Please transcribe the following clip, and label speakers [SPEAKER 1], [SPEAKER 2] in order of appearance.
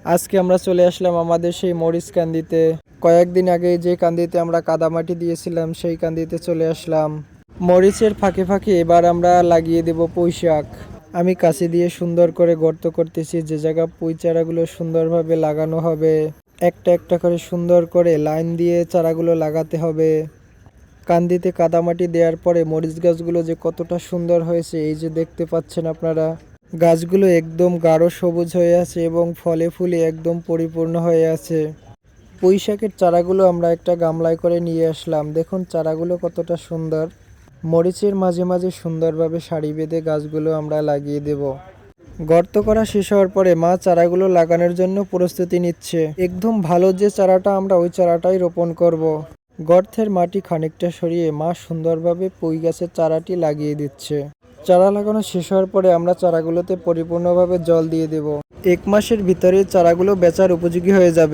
[SPEAKER 1] আজকে আমরা চলে আসলাম আমাদের সেই মরিচ কান্দিতে। কয়েকদিন আগে যে কান্দিতে আমরা কাদামাটি দিয়েছিলাম সেই কান্দিতে চলে আসলাম। মরিচের ফাঁকে ফাঁকে এবার আমরা লাগিয়ে দেব পুঁই শাক। আমি কাঁচি দিয়ে সুন্দর করে গর্ত করতেছি, যে জায়গা পুঁই চারাগুলো সুন্দরভাবে লাগানো হবে। একটা একটা করে সুন্দর করে লাইন দিয়ে চারাগুলো লাগাতে হবে। কান্দিতে কাদামাটি দেওয়ার পরে মরিচ গাছগুলো যে কতটা সুন্দর হয়েছে এই যে দেখতে পাচ্ছেন আপনারা। গাছগুলো একদম গাঢ় সবুজ হয়ে আছে এবং ফলে ফুলে একদম পরিপূর্ণ হয়ে আছে। পুঁই শাকের চারাগুলো আমরা একটা গামলায় করে নিয়ে আসলাম। দেখুন চারাগুলো কতটা সুন্দর। মরিচের মাঝে মাঝে সুন্দরভাবে সারি বেঁধে গাছগুলো আমরা লাগিয়ে দেব। গর্ত করা শেষ হওয়ার পরে মা চারাগুলো লাগানোর জন্য প্রস্তুতি নিচ্ছে। একদম ভালো যে চারাটা আমরা ওই চারাটাই রোপণ করব। গর্তের মাটি খানিকটা সরিয়ে মা সুন্দরভাবে পুঁই গাছের চারাটি লাগিয়ে দিচ্ছে। চারা লাগানো শেষ হওয়ার পরে আমরা চারাগুলোতে পরিপূর্ণভাবে জল দিয়ে দেব। 1 মাসের ভিতরে চারাগুলো বেচার উপযোগী হয়ে যাবে।